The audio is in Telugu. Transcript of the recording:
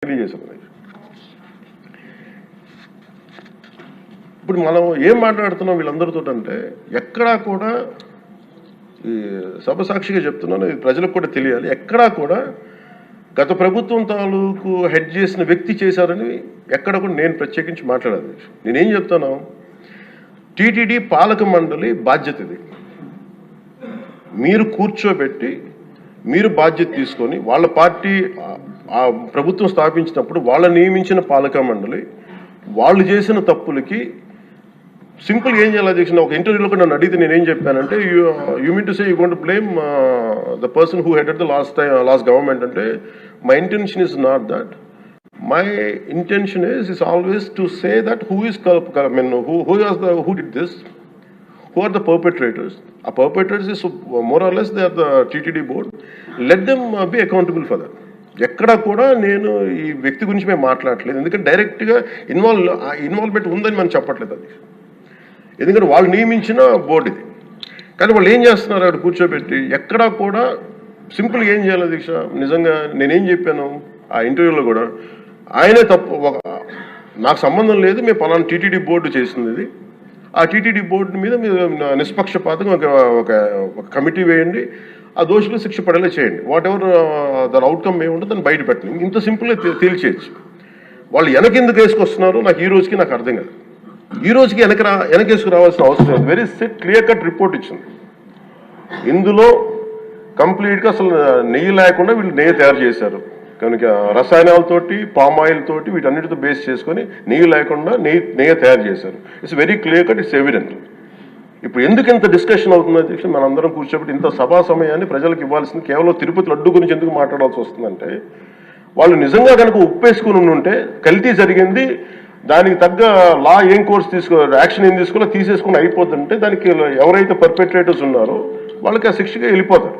తెలియజేశాను. ఇప్పుడు మనం ఏం మాట్లాడుతున్నాం వీళ్ళందరితో అంటే ఎక్కడా కూడా ఈ సభ సాక్షిగా చెప్తున్నాను, ఇది ప్రజలకు కూడా తెలియాలి. ఎక్కడా కూడా గత ప్రభుత్వం తాలూకు హెడ్ చేసిన వ్యక్తి చేశారని ఎక్కడ కూడా నేను ప్రత్యేకించి మాట్లాడాలి. నేనేం చెప్తాను, టీటీడీ పాలక మండలి బాధ్యత ఇది. మీరు కూర్చోబెట్టి మీరు బాధ్యత తీసుకొని వాళ్ళ పార్టీ ఆ ప్రభుత్వం స్థాపించినప్పుడు వాళ్ళ నియమించిన పాలక మండలి వాళ్ళు చేసిన తప్పులకి సింపుల్ ఏం చేయాలి అధ్యక్ష, ఒక ఇంటర్వ్యూలో కూడా నన్ను అడిగితే నేనేం చెప్పానంటే, you mean to say you going to blame the person who headed the last government అంటే my intention is not that. My intention is always to say that who did this, who are the perpetrators. A perpetrators is more or less they are the TTD board. Let them be accountable for that. ఎక్కడ కూడా నేను ఈ వ్యక్తి గురించి మేము మాట్లాడలేదు, ఎందుకంటే డైరెక్ట్గా ఇన్వాల్వ్మెంట్ ఉందని మనం చెప్పట్లేదు అది, ఎందుకంటే వాళ్ళు నియమించిన బోర్డు ఇది. కానీ వాళ్ళు ఏం చేస్తున్నారు అక్కడ కూర్చోబెట్టి, ఎక్కడా కూడా సింపుల్గా ఏం చేయాలి దీక్ష, నిజంగా నేనేం చెప్పాను ఆ ఇంటర్వ్యూలో కూడా, ఆయనే తప్పు, నాకు సంబంధం లేదు, మేము పలానా టీటీడీ బోర్డు చేసింది ఇది, ఆ టీటీడీ బోర్డు మీద మీరు నిష్పక్షపాతంగా ఒక కమిటీ వేయండి, ఆ దోషులు శిక్ష పడేలా చేయండి, వాట్ ఎవర్ దాని అవుట్కమ్ ఏముంటుందో దాన్ని బయట పెట్టండి, ఇంత సింపుల్గా తేల్చేయచ్చు. వాళ్ళు వెనకెందుకు వేసుకొస్తున్నారు నాకు ఈ రోజుకి నాకు అర్థం కాదు. ఈ రోజుకి వెనకేసుకు రావాల్సిన అవసరం లేదు. వెరీ క్లియర్ కట్ రిపోర్ట్ ఇచ్చింది. ఇందులో కంప్లీట్గా అసలు నెయ్యి లేకుండా వీళ్ళు నెయ్యి తయారు చేశారు కనుక, రసాయనాలతోటి పామాయిల్ తోటి వీటన్నిటితో బేస్ చేసుకొని నెయ్యి లేకుండా నెయ్యి తయారు చేశారు. It's very clear cut, it's evident. ఇప్పుడు ఎందుకు ఇంత డిస్కషన్ అవుతుంది అధ్యక్ష, మనందరం కూర్చోబెట్టి ఇంత సభా సమయాన్ని ప్రజలకు ఇవ్వాల్సింది కేవలం తిరుపతి లడ్డు గురించి ఎందుకు మాట్లాడాల్సి వస్తుందంటే, వాళ్ళు నిజంగా కనుక ఉప్పేసుకుని ఉంటే కల్తీ జరిగింది, దానికి తగ్గ లా ఏం కోర్సు యాక్షన్ ఏం తీసుకోవాలో తీసేసుకుని అయిపోతుంటే దానికి ఎవరైతే పర్పెట్రేటర్స్ ఉన్నారో వాళ్ళకి ఆ శిక్షగా వెళ్ళిపోతారు.